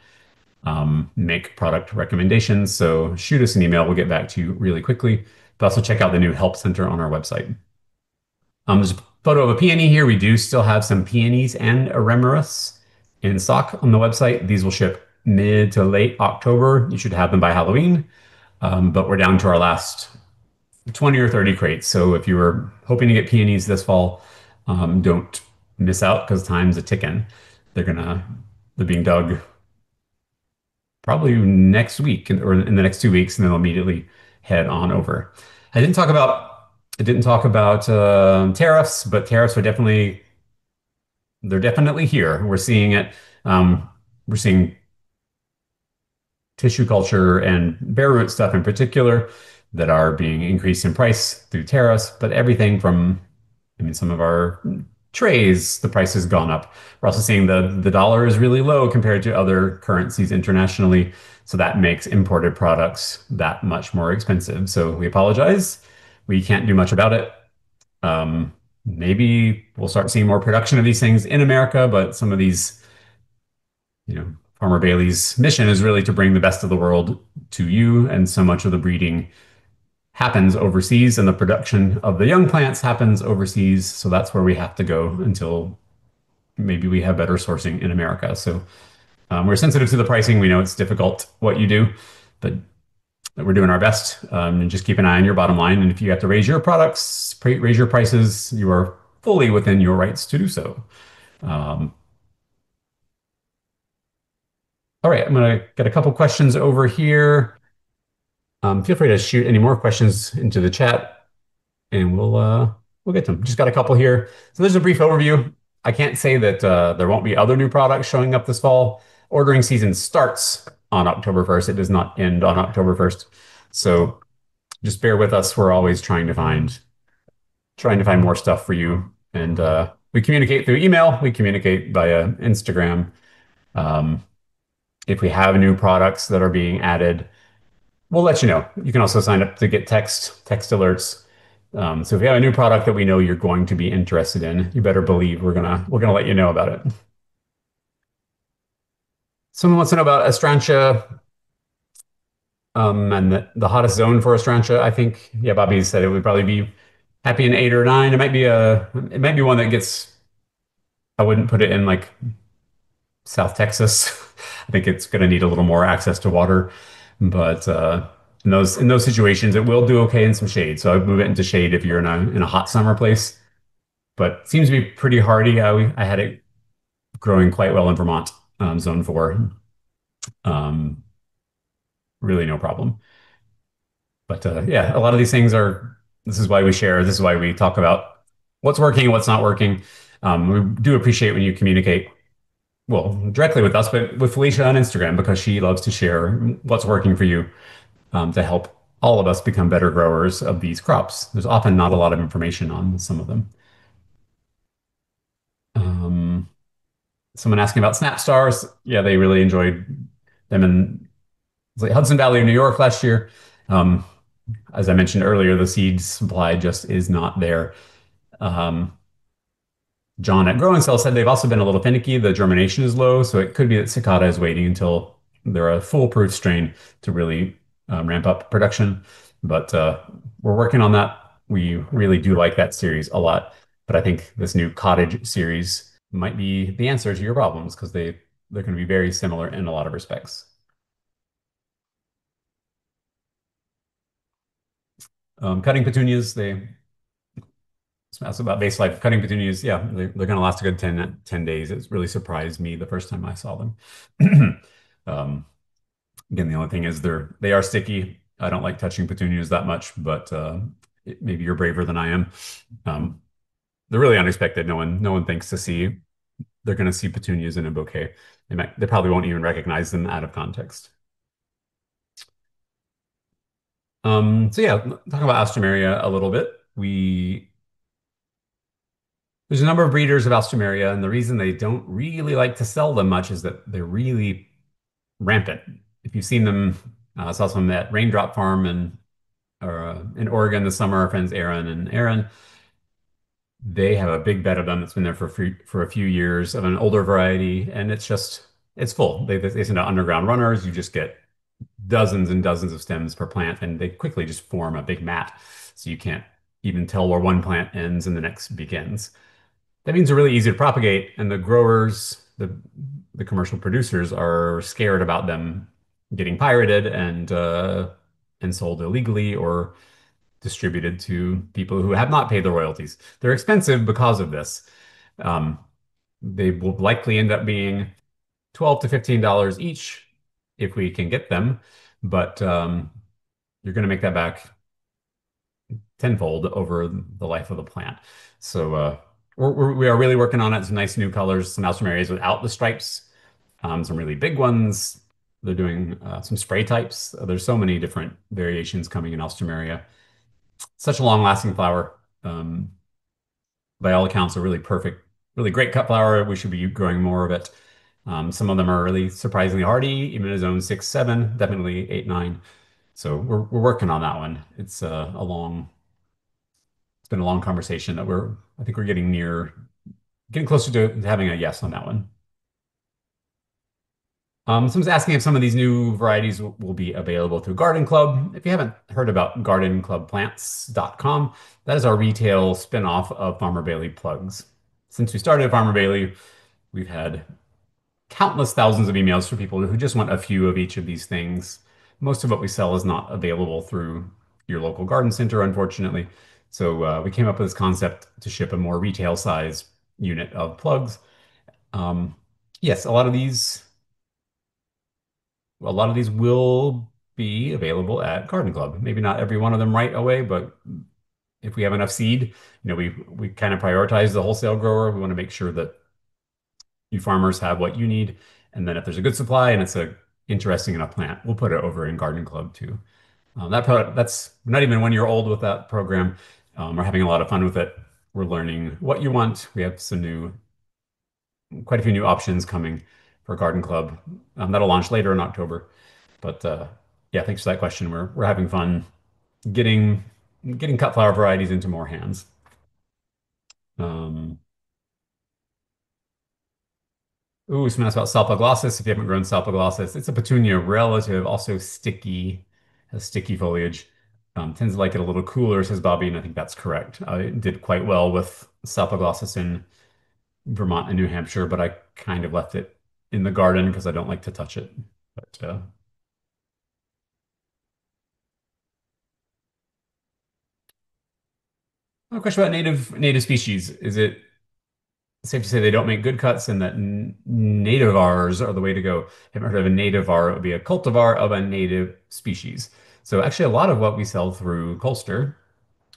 make product recommendations. So shoot us an email. We'll get back to you really quickly. But also check out the new help center on our website. There's a photo of a peony here. We do still have some peonies and Aremarus in stock on the website. These will ship mid to late October. You should have them by Halloween. But we're down to our last 20 or 30 crates. So if you were hoping to get peonies this fall, don't miss out because time's a ticking. They're being dug probably next week or in the next 2 weeks, and then they'll immediately head on over. I didn't talk about tariffs, but tariffs are they're definitely here. We're seeing it. We're seeing tissue culture and bare root stuff in particular that are being increased in price through tariffs, but everything from, I mean, some of our trays, the price has gone up. We're also seeing the dollar is really low compared to other currencies internationally. So that makes imported products that much more expensive. So we apologize. We can't do much about it. Maybe we'll start seeing more production of these things in America, but some of these, Farmer Bailey's mission is really to bring the best of the world to you. And so much of the breeding happens overseas and the production of the young plants happens overseas. So that's where we have to go until maybe we have better sourcing in America. So we're sensitive to the pricing. We know it's difficult what you do, but we're doing our best. And just keep an eye on your bottom line. And if you have to raise your raise your prices, you are fully within your rights to do so. All right, I'm going to get a couple questions over here. Feel free to shoot any more questions into the chat, and we'll get to them. Just got a couple here. So there's a brief overview. I can't say that there won't be other new products showing up this fall. Ordering season starts on October 1st. It does not end on October 1st. So just bear with us. We're always trying to find more stuff for you. And we communicate through email, we communicate via Instagram. Um, if we have new products that are being added, we'll let you know. You can also sign up to get text alerts. So if you have a new product that we know you're going to be interested in, you better believe we're gonna let you know about it. Someone wants to know about Astrantia, and the hottest zone for Astrantia. I think, yeah, Bobby said it would probably be happy in 8 or 9. It might be one that gets. I wouldn't put it in like South Texas. I think it's going to need a little more access to water, but in those situations, it will do okay in some shade. So I'd move it into shade if you're in a hot summer place. But it seems to be pretty hardy. I had it growing quite well in Vermont, zone 4. Um, really no problem. But yeah, a lot of these things are. This is why we share. This is why we talk about what's working and what's not working. We do appreciate when you communicate, well, directly with us, but with Felicia on Instagram, because she loves to share what's working for you, to help all of us become better growers of these crops. There's often not a lot of information on some of them. Um, Someone asking about Snap Stars. Yeah, they really enjoyed them in like Hudson Valley, New York last year. Um, as I mentioned earlier, the seed supply just is not there. Um, John at Growing Cell said they've also been a little finicky. The germination is low, so it could be that Cicada is waiting until they're a foolproof strain to really ramp up production. But we're working on that. We really do like that series a lot. But I think this new cottage series might be the answer to your problems because they're going to be very similar in a lot of respects. Cutting petunias, they That's about base life. Cutting petunias, yeah, they're going to last a good 10 days. It really surprised me the first time I saw them. Um, Again, the only thing is they are sticky. I don't like touching petunias that much, but maybe you're braver than I am. Um, they're really unexpected. No one thinks they're going to see petunias in a bouquet. They probably won't even recognize them out of context. So yeah, talking about Alstroemeria a little bit. There's a number of breeders of Alstroemeria, and the reason they don't really like to sell them much is that they're really rampant. If you've seen them, I saw some at Raindrop Farm in Oregon this summer. Our friends Aaron and Aaron, they have a big bed of them that's been there for a few years of an older variety, and it's full. They send out underground runners. You just get dozens and dozens of stems per plant, and they quickly just form a big mat. So you can't even tell where one plant ends and the next begins. That means they're really easy to propagate, and the growers, the commercial producers, are scared about them getting pirated and sold illegally or distributed to people who have not paid the royalties. They're expensive because of this. Um, they will likely end up being $12 to $15 each if we can get them, but you're going to make that back tenfold over the life of the plant. So we are really working on it. Some nice new colors, some Alstroemerias without the stripes, some really big ones. They're doing some spray types. There's so many different variations coming in Alstroemeria. Such a long-lasting flower. By all accounts, a really perfect, really great cut flower. We should be growing more of it. Some of them are really surprisingly hardy, even in zone 6, 7, definitely 8, 9. So we're working on that one. It's been a long conversation that I think we're getting closer to having a yes on that one. Someone's asking if some of these new varieties will be available through Garden Club. If you haven't heard about gardenclubplants.com, that is our retail spinoff of Farmer Bailey Plugs. Since we started Farmer Bailey, we've had countless thousands of emails from people who just want a few of each of these things. Most of what we sell is not available through your local garden center, unfortunately. So we came up with this concept to ship a more retail size unit of plugs. Um, yes, a lot of these will be available at Garden Club. Maybe not every one of them right away, but if we have enough seed, we kind of prioritize the wholesale grower. We want to make sure that you farmers have what you need. And then if there's a good supply and it's a interesting enough plant, we'll put it over in Garden Club too. That product, that's not even 1 year old with that program. We're having a lot of fun with it. We're learning what you want. We have quite a few new options coming for Garden Club. That'll launch later in October. But yeah, thanks for that question. We're having fun getting getting cut flower varieties into more hands. Um, Ooh, someone asked about Salpoglossus. If you haven't grown Salpoglossus, it's a petunia relative, also sticky, has sticky foliage. Tends to like it a little cooler, says Bobby, and I think that's correct. I did quite well with Salpoglossus in Vermont and New Hampshire, but I kind of left it in the garden because I don't like to touch it. But a question about native species. Is it safe to say they don't make good cuts and that nativars are the way to go? Haven't heard of a nativar. It would be a cultivar of a native species. So actually, a lot of what we sell through Colster,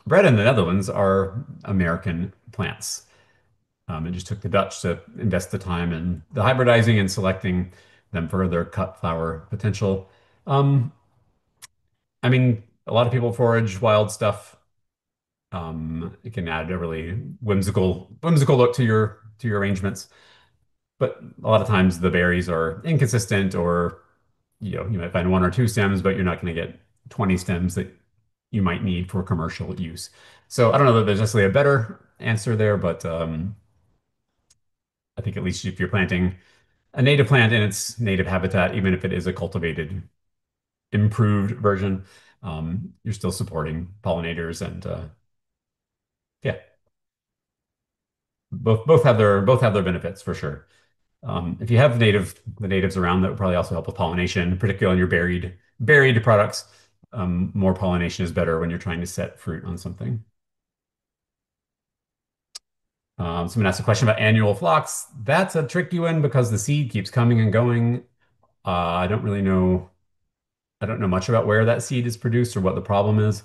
bred in the Netherlands, are American plants. It just took the Dutch to invest the time in the hybridizing and selecting them for their cut flower potential. Um, I mean, a lot of people forage wild stuff. It can add a really whimsical look to your arrangements. But a lot of times the berries are inconsistent, or you might find one or two stems, but you're not going to get 20 stems that you might need for commercial use. So I don't know that there's necessarily a better answer there, but I think at least if you're planting a native plant in its native habitat, even if it is a cultivated, improved version, you're still supporting pollinators and yeah, both have their benefits for sure. If you have the natives around, that would probably also help with pollination, particularly on your buried products. More pollination is better when you're trying to set fruit on something. Someone asked a question about annual flocks. That's a tricky one because the seed keeps coming and going. I don't really know. I don't know much about where that seed is produced or what the problem is,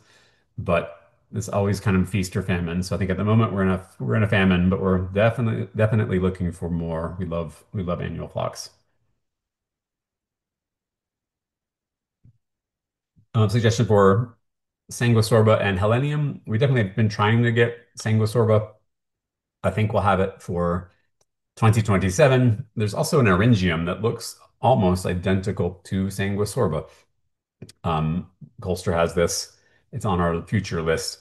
but it's always kind of feast or famine. So I think at the moment we're in a famine, but we're definitely looking for more. We love annual flocks. Suggestion for Sanguisorba and Helenium. We definitely have been trying to get Sanguisorba. I think we'll have it for 2027. There's also an Eryngium that looks almost identical to Sanguisorba. Colster has this. It's on our future list.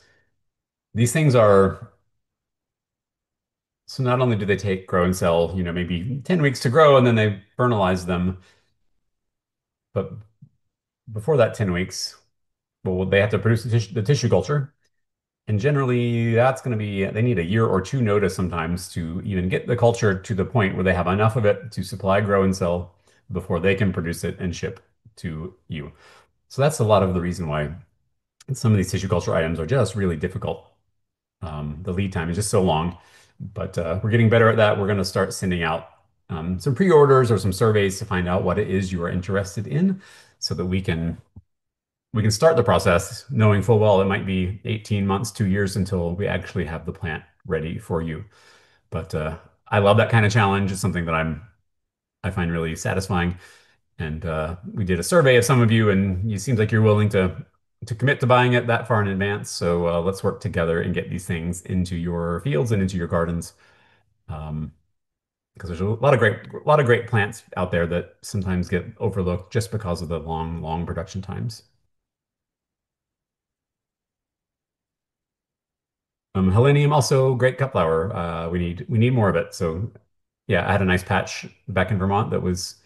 These things are, so not only do they take grow and sell, maybe 10 weeks to grow and then they fertilize them, but before that 10 weeks, well, they have to produce the tissue culture. And generally, that's going to be, they need a year or two notice sometimes to even get the culture to the point where they have enough of it to supply, grow, and sell before they can produce it and ship to you. So that's a lot of the reason why some of these tissue culture items are just really difficult. The lead time is just so long, but we're getting better at that. We're going to start sending out some pre-orders or some surveys to find out what it is you are interested in so that we can start the process knowing full well it might be 18 months, 2 years until we actually have the plant ready for you. But I love that kind of challenge. It's something that I find really satisfying. And we did a survey of some of you, and it seems like you're willing to commit to buying it that far in advance. So let's work together and get these things into your fields and into your gardens. Um, because there's a lot of great plants out there that sometimes get overlooked just because of the long production times. Helenium also great cut flower. We need more of it. So yeah, I had a nice patch back in Vermont that was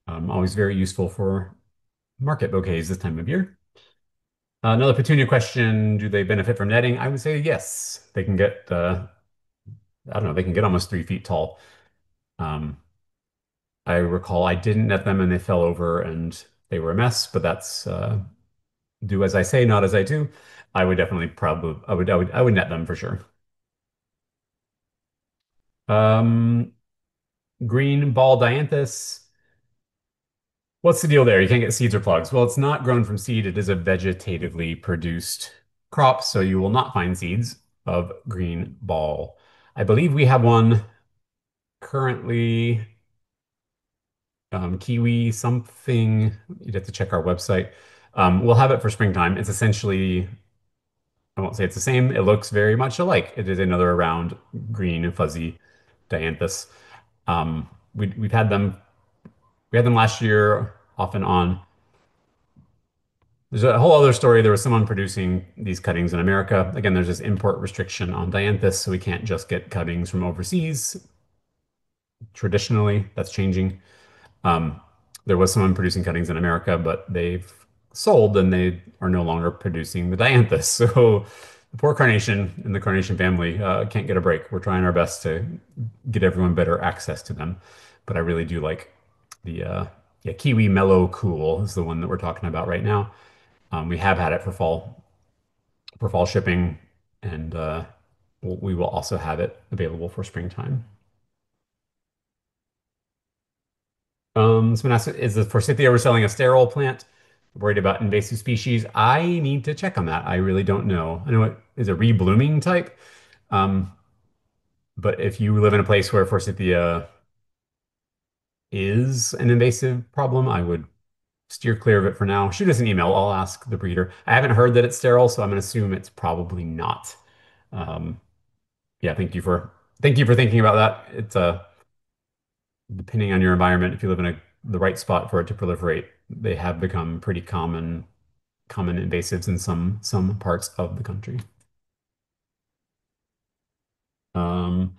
always very useful for market bouquets this time of year. Another petunia question: do they benefit from netting? I would say yes. They can get I don't know, they can get almost 3 feet tall. Um, I recall I didn't net them and they fell over and they were a mess, but that's do as I say, not as I do. I would definitely probably I would net them for sure. Um, Green ball dianthus. What's the deal there? You can't get seeds or plugs. Well, it's not grown from seed. It is a vegetatively produced crop, so you will not find seeds of green ball. I believe we have one currently Kiwi something. You'd have to check our website. We'll have it for springtime. It's essentially, I won't say it's the same. It looks very much alike. It is another round green and fuzzy dianthus. We've had them. We had them last year off and on. There's a whole other story. There was someone producing these cuttings in America. Again, there's this import restriction on dianthus, so we can't just get cuttings from overseas. Traditionally, that's changing. Um, there was someone producing cuttings in America, but they've sold and they are no longer producing the dianthus. So the poor carnation and the carnation family can't get a break. We're trying our best to get everyone better access to them, but I really do like the yeah, Kiwi Mellow Cool is the one that we're talking about right now. We have had it for fall shipping, and we will also have it available for springtime. Someone asked, is the forsythia we're selling a sterile plant? Worried about invasive species? I need to check on that. I really don't know. I know it is a reblooming type, um, but if you live in a place where forsythia is an invasive problem, I would steer clear of it for now. Shoot us an email. I'll ask the breeder. I haven't heard that it's sterile, so I'm going to assume it's probably not. Um, yeah, thank you for thinking about that. It's depending on your environment, if you live in the right spot for it to proliferate, they have become pretty common invasives in some parts of the country. Um,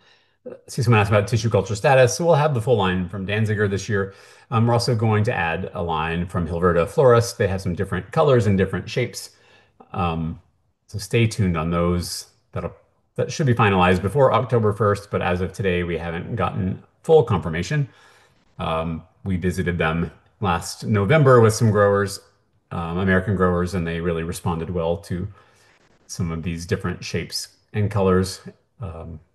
See someone asked about tissue culture status. So we'll have the full line from Danziger this year. We're also going to add a line from Hilverta Florist. They have some different colors and different shapes. Um, so stay tuned on those. That should be finalized before October 1st, but as of today, we haven't gotten full confirmation. We visited them last November with some growers, American growers, and they really responded well to some of these different shapes and colors.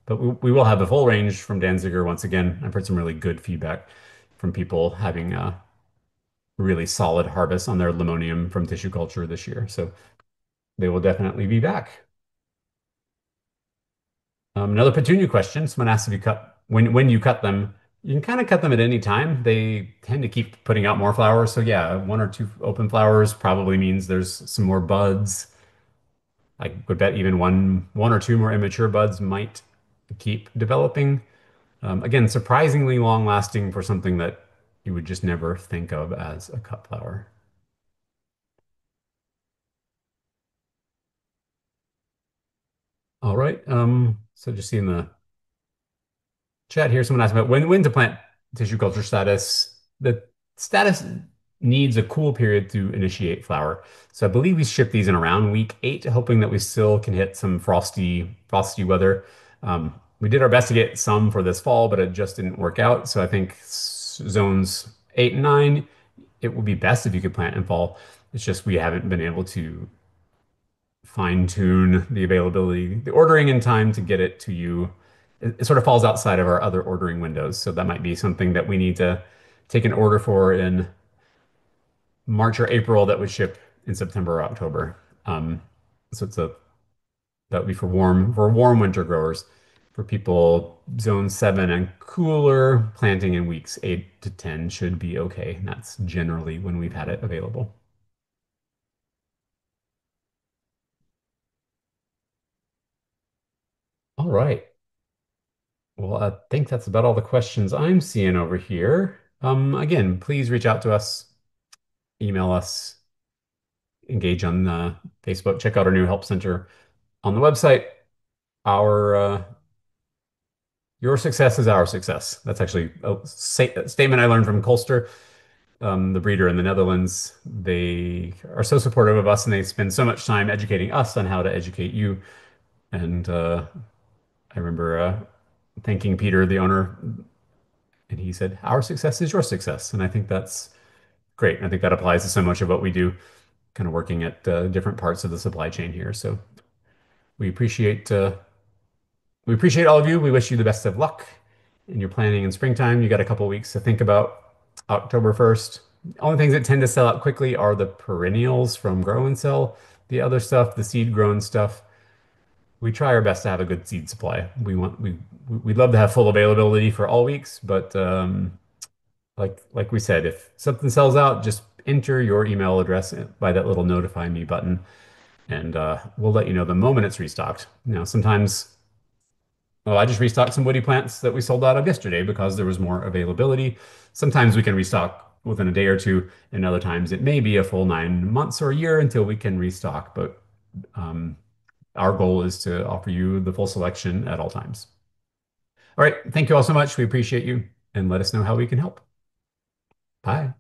But we will have the full range from Danziger once again. I've heard some really good feedback from people having a really solid harvest on their limonium from tissue culture this year. So they will definitely be back. Another petunia question. Someone asked if you cut when you cut them, you can kind of cut them at any time. They tend to keep putting out more flowers. So yeah, one or two open flowers probably means there's some more buds. I would bet even one or two more immature buds might keep developing. Again, surprisingly long lasting for something that you would just never think of as a cut flower. All right. So just seeing the chat here, someone asked about when to plant tissue culture status. The status needs a cool period to initiate flower. So I believe we ship these in around week 8, hoping that we still can hit some frosty weather. We did our best to get some for this fall, but it just didn't work out. So I think zones 8 and 9, it would be best if you could plant in fall. It's just we haven't been able to fine tune the availability, the ordering in time to get it to you. It sort of falls outside of our other ordering windows. So that might be something that we need to take an order for in March or April that would ship in September or October. Um, so that would be for warm winter growers. For people zone 7 and cooler, planting in weeks 8 to 10 should be okay. And that's generally when we've had it available. All right. Well, I think that's about all the questions I'm seeing over here. Again, please reach out to us, email us, engage on Facebook, check out our new help center on the website. Our Your success is our success. That's actually a statement I learned from Colster, the breeder in the Netherlands. They are so supportive of us and they spend so much time educating us on how to educate you. And I remember thanking Peter, the owner, and he said, "Our success is your success." And I think that's great. And I think that applies to so much of what we do, kind of working at different parts of the supply chain here. So we appreciate uh, we appreciate all of you. We wish you the best of luck in your planning in springtime. You got a couple weeks to think about October 1st. Only things that tend to sell out quickly are the perennials from Grow and Sell. The other stuff, the seed grown stuff, we try our best to have a good seed supply. We'd love to have full availability for all weeks, but like we said, if something sells out, just enter your email address by that little notify me button, and we'll let you know the moment it's restocked. Sometimes, well, I just restocked some woody plants that we sold out of yesterday because there was more availability. Sometimes we can restock within a day or two, and other times it may be a full 9 months or a year until we can restock. But um, our goal is to offer you the full selection at all times. All right. Thank you all so much. We appreciate you, and let us know how we can help. Bye.